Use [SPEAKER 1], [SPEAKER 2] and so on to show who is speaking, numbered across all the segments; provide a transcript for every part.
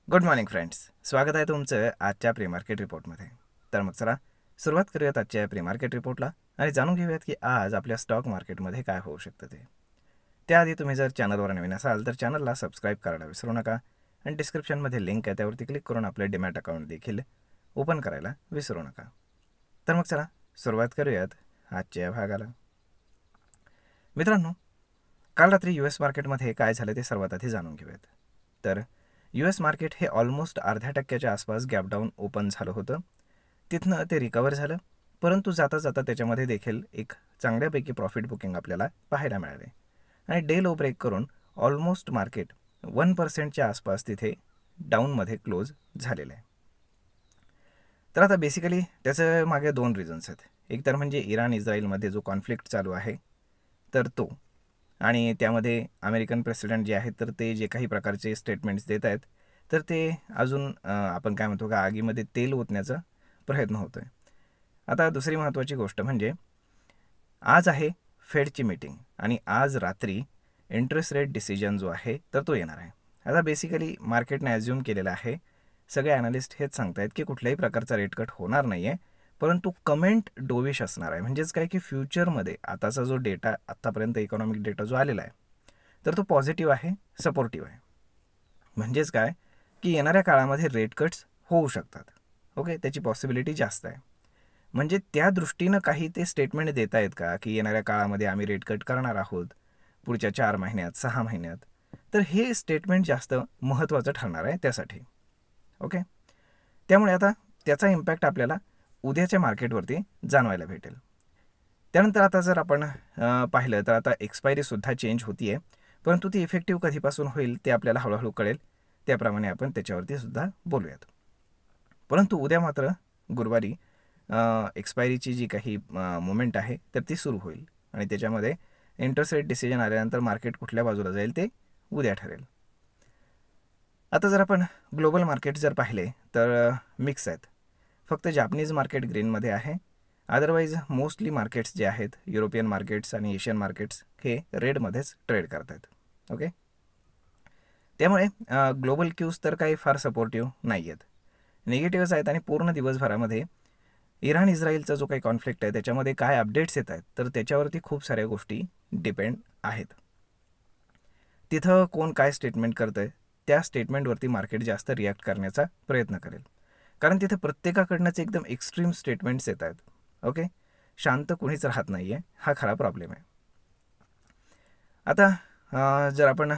[SPEAKER 1] Good morning friends, स्वागत आहे तुमचं आजच्या प्री मार्केट रिपोर्टमध्ये. तर मग चला सुरुवात करूयात आजच्या प्री मार्केट रिपोर्टला आणि जाणून घेऊयात की आज आपल्या स्टॉक मार्केटमध्ये काय होऊ शकतं ते. त्याआधी तुम्ही जर चॅनलवर नवीन असाल तर चॅनलला सबस्क्राईब करायला विसरू नका आणि डिस्क्रिप्शनमध्ये लिंक आहे त्यावरती क्लिक करून आपलं डीमॅट अकाउंट देखील ओपन करायला विसरू नका. तर मग चला सुरुवात करूयात आजच्या भागाला. मित्रांनो, काल रात्री US मार्केटमध्ये काय झालं ते सर्वात आधी जाणून घेऊयात. तर US मार्केट हे ऑलमोस्ट अर्ध्या टक्क्याच्या आसपास गॅप डाऊन ओपन झालं होतं. तिथनं ते रिकवर झालं, परंतु जाता जाता त्याच्यामध्ये देखील एक चांगल्यापैकी प्रॉफिट बुकिंग आपल्याला पाहायला मिळाले आणि डे लो ब्रेक करून ऑलमोस्ट मार्केट 1% आसपास तिथे डाऊनमध्ये क्लोज झालेलं आहे. तर आता बेसिकली त्याचं मागे दोन रिझन्स आहेत. एक तर म्हणजे इराण इस्रायलमध्ये जो कॉन्फ्लिक्ट चालू आहे तर तो, आणि त्यामध्ये अमेरिकन प्रेसिडेंट जे आहेत तर ते जे काही प्रकारचे स्टेटमेंट्स देत आहेत तर ते अजून आपण काय म्हणतो का आगीमध्ये तेल ओतण्याचा प्रयत्न होतो आहे. आता दुसरी महत्त्वाची गोष्ट म्हणजे आज आहे फेडची मीटिंग आणि आज रात्री इंटरेस्ट रेट डिसिजन जो आहे तर तो येणार आहे. आता बेसिकली मार्केटने ॲज्युम केलेलं आहे, सगळे ॲनालिस्ट हेच सांगतायत की कुठल्याही प्रकारचा रेट कट होणार नाही आहे, परंतु कमेंट डोविश असणार आहे. म्हणजेच काय की फ्युचरमध्ये आताचा जो डेटा आत्तापर्यंत इकॉनॉमिक डेटा जो आलेला आहे तर तो पॉझिटिव्ह आहे, सपोर्टिव्ह आहे. म्हणजेच काय की येणाऱ्या काळामध्ये रेट कट्स होऊ शकतात. ओके, त्याची पॉसिबिलिटी जास्त आहे. म्हणजे त्या दृष्टीनं काही ते स्टेटमेंट देत आहेत का की येणाऱ्या काळामध्ये आम्ही रेट कट करणार आहोत पुढच्या 4 महिन्यात 6 महिन्यात, तर हे स्टेटमेंट जास्त महत्त्वाचं ठरणार आहे त्यासाठी. ओके, त्यामुळे आता त्याचा इम्पॅक्ट आपल्याला उद्याच्या मार्केटवरती जाणवायला भेटेल. त्यानंतर आता जर आपण पाहिलं तर आता एक्सपायरीसुद्धा चेंज होती आहे, परंतु ती इफेक्टिव्ह कधीपासून होईल ते आपल्याला हळूहळू कळेल, त्याप्रमाणे आपण त्याच्यावरती सुद्धा बोलूयात. परंतु उद्या मात्र गुरुवारी एक्सपायरीची जी काही मुवमेंट आहे तर ती सुरू होईल आणि त्याच्यामध्ये इंटरेस्ट रेट डिसिजन आल्यानंतर मार्केट कुठल्या बाजूला जाईल ते उद्या ठरेल. आता जर आपण ग्लोबल मार्केट जर पाहिले तर मिक्स आहेत. फक्त जापनीज मार्केट ग्रीनमध्ये आहे, अदरवाईज मोस्टली मार्केट्स जे आहेत युरोपियन मार्केट्स आणि एशियन मार्केट्स हे रेडमध्येच ट्रेड करत आहेत. ओके, त्यामुळे ग्लोबल क्यूज तर काही फार सपोर्टिव्ह नाही आहेत, निगेटिव्हच आहेत. आणि पूर्ण दिवसभरामध्ये इराण इस्रायलचा जो काही कॉन्फ्लिक्ट आहे त्याच्यामध्ये काय अपडेट्स येत आहेत तर त्याच्यावरती खूप साऱ्या गोष्टी डिपेंड आहेत. तिथं कोण काय स्टेटमेंट करतं आहे त्या स्टेटमेंटवरती मार्केट जास्त रिॲक्ट करण्याचा प्रयत्न करेल, कारण तिथे प्रत्येकाकडनंच एकदम एक्स्ट्रीम स्टेटमेंट्स येत आहेत. ओके, शांत कोणीच राहत नाही आहे, हा खरा प्रॉब्लेम आहे. आता जर आपण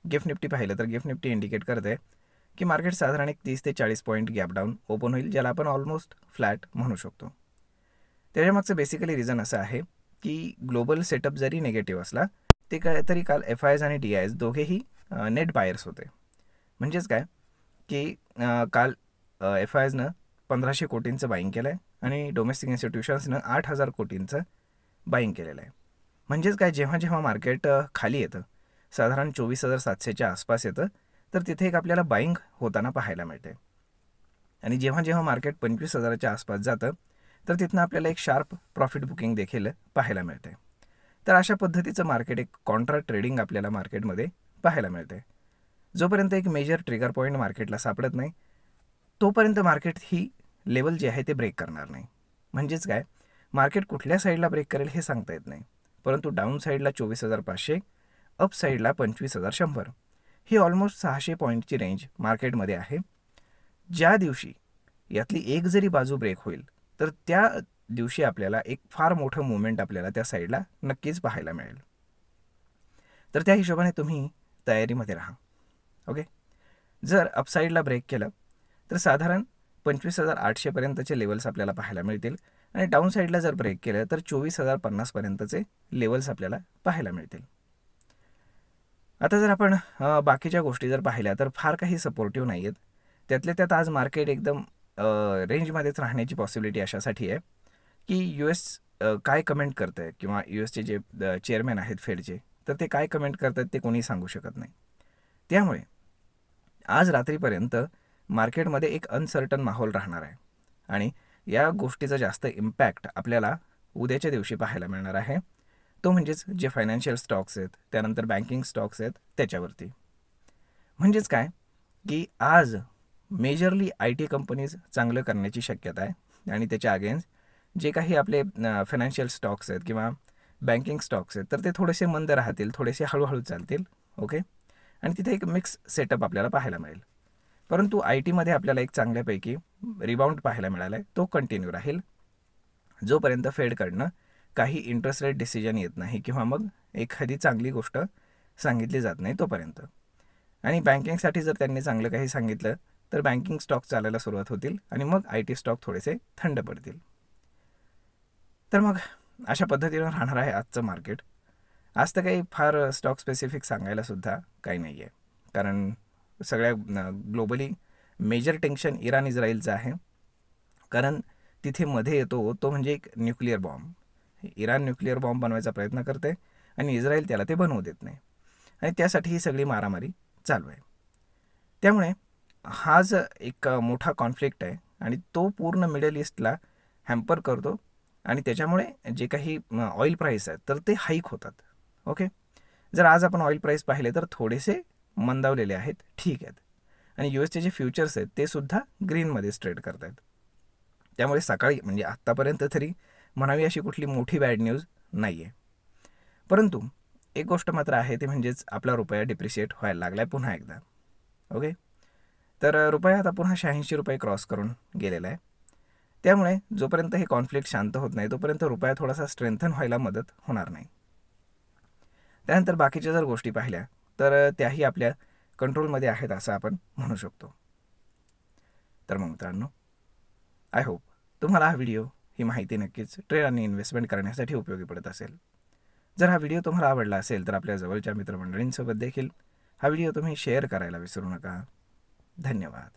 [SPEAKER 1] गिफ्ट निफ्टी पाहिलं तर गिफ्ट निफ्टी इंडिकेट करत आहे की मार्केट साधारण एक 30 ते 40 पॉईंट गॅप डाऊन ओपन होईल, ज्याला आपण ऑलमोस्ट फ्लॅट म्हणू शकतो. त्याच्यामागचं बेसिकली रिझन असं आहे की ग्लोबल सेटअप जरी निगेटिव्ह असला ते काय तरी काल FIs आणि DIs दोघेही नेट बायर्स होते. म्हणजेच काय की काल FIsनं 1500 कोटींचं बाईंग केलं आहे आणि डोमेस्टिक इन्स्टिट्यूशन्सनं 8000 कोटींचं बाईंग केलेलं आहे. म्हणजेच काय, जेव्हा जेव्हा मार्केट खाली येतं साधारण 24,700च्या आसपास येतं तर तिथे एक आपल्याला बाईंग होताना पाहायला मिळते, आणि जेव्हा जेव्हा मार्केट 25,000च्या आसपास जातं तर तिथनं आपल्याला एक शार्प प्रॉफिट बुकिंग देखील पाहायला मिळते. तर अशा पद्धतीचं मार्केट एक कॉन्ट्रा ट्रेडिंग आपल्याला मार्केटमध्ये पाहायला मिळते. जोपर्यंत एक मेजर ट्रिगर पॉईंट मार्केटला सापडत नाही तोपर्यंत मार्केट ही लेवल जी आहे ते ब्रेक करणार नाही. म्हणजेच काय, मार्केट कुठल्या साईडला ब्रेक करेल हे सांगता येत नाही, परंतु डाऊन साईडला 24,500, अप साईडला 25,100 ही ऑलमोस्ट 600 पॉईंटची रेंज मार्केटमध्ये आहे. ज्या दिवशी यातली एक जरी बाजू ब्रेक होईल तर त्या दिवशी आपल्याला एक फार मोठं मुवमेंट आपल्याला त्या साईडला नक्कीच पाहायला मिळेल. तर त्या हिशोबाने तुम्ही तयारीमध्ये राहा. ओके, जर अपसाईडला ब्रेक केलं तर साधारण 25,800पर्यंतचे लेवल्स आपल्याला पाहायला मिळतील, आणि डाऊन साईडला जर ब्रेक केलं तर 24,050पर्यंतचे लेवल्स आपल्याला पाहायला मिळतील. आता जर आपण बाकीच्या गोष्टी जर पाहिल्या तर फार काही सपोर्टिव्ह नाही आहेत. त्यातल्या त्यात आज मार्केट एकदम रेंजमध्येच राहण्याची पॉसिबिलिटी अशासाठी आहे की US काय कमेंट करतं आहे, किंवा USचे जे चेअरमॅन आहेत फेडचे तर ते काय कमेंट करतात ते कोणी सांगू शकत नाही. त्यामुळे आज रात्रीपर्यंत मार्केटमध्ये एक अनसर्टन माहोल राहणार आहे, आणि या गोष्टीचा जास्त इम्पॅक्ट आपल्याला उद्याच्या दिवशी पाहायला मिळणार आहे. तो म्हणजेच जे फायनान्शियल स्टॉक्स आहेत त्यानंतर बँकिंग स्टॉक्स आहेत त्याच्यावरती. म्हणजेच काय की आज मेजरली IT कंपनीज चांगलं करण्याची शक्यता आहे आणि त्याच्या अगेन्स्ट जे काही आपले फायनान्शियल स्टॉक्स आहेत किंवा बँकिंग स्टॉक्स आहेत तर ते थोडेसे मंद राहतील, थोडेसे हळूहळू चालतील. ओके. आणि तिथे एक मिक्स सेटअप आपल्याला पाहायला मिळेल. परंतु IT मध्ये आपल्याला एक चांगल्यापैकी रिबाउंड पाहायला मिळाला आहे, तो कंटिन्यू राहील जोपर्यंत फेडकडनं काही इंटरेस्ट रेट डिसिजन येत नाही किंवा मग एखादी चांगली गोष्ट सांगितली जात नाही तोपर्यंत. आणि बँकिंगसाठी जर त्यांनी चांगलं काही सांगितलं तर बँकिंग स्टॉक चालायला सुरुवात होतील आणि मग IT स्टॉक थोडेसे थंड पडतील. तर मग अशा पद्धतीनं राहणार आहे आजचं मार्केट. आज तर काही फार स्टॉक स्पेसिफिक सांगायला सुद्धा काही नाही आहे, कारण सगळ्या ग्लोबली मेजर टेन्शन इराण इस्रायलचं आहे. कारण तिथे मध्ये येतो तो म्हणजे एक nuclear bomb. Iran nuclear bomb बनवायचा प्रयत्न करते आणि इस्रायल त्याला ते बनवू देत नाही, आणि त्यासाठी ही सगळी मारामारी चालू आहे. त्यामुळे हा जो एक मोठा कॉन्फ्लिक्ट आहे आणि तो पूर्ण मिडल ईस्टला हॅम्पर करतो आणि त्याच्यामुळे जे काही ऑइल प्राईस आहेत तर ते हाईक होतात. ओके. जर आज आपण ऑइल प्राईस पाहिले तर थोडेसे मंदावलेले आहेत, ठीक आहेत. आणि USचे जे फ्युचर्स आहेत ते सुद्धा ग्रीनमध्ये ट्रेड करत आहेत. त्यामुळे सकाळी म्हणजे आत्तापर्यंत तरी म्हणावी अशी कुठली मोठी बॅड न्यूज नाही आहे. परंतु एक गोष्ट मात्र आहे ती म्हणजेच आपला रुपया डिप्रिशिएट व्हायला लागला आहे पुन्हा एकदा. ओके. तर रुपया आता पुन्हा 86 रुपये क्रॉस करून गेलेला आहे. त्यामुळे जोपर्यंत हे कॉन्फ्लिक्ट शांत होत नाही तोपर्यंत रुपया थोडासा स्ट्रेंथन व्हायला मदत होणार नाही. त्यानंतर बाकीच्या जर गोष्टी पाहिल्या तर त्याही आपल्या कंट्रोलमध्ये आहेत असं आपण म्हणू शकतो. तर मग मित्रांनो, आय होप तुम्हाला हा व्हिडिओ, ही माहिती नक्कीच ट्रेड आणि इन्व्हेस्टमेंट करण्यासाठी उपयोगी पडत असेल. जर हा व्हिडिओ तुम्हाला आवडला असेल तर आपल्या जवळच्या मित्रमंडळींसोबत देखील हा व्हिडिओ तुम्ही शेअर करायला विसरू नका. धन्यवाद.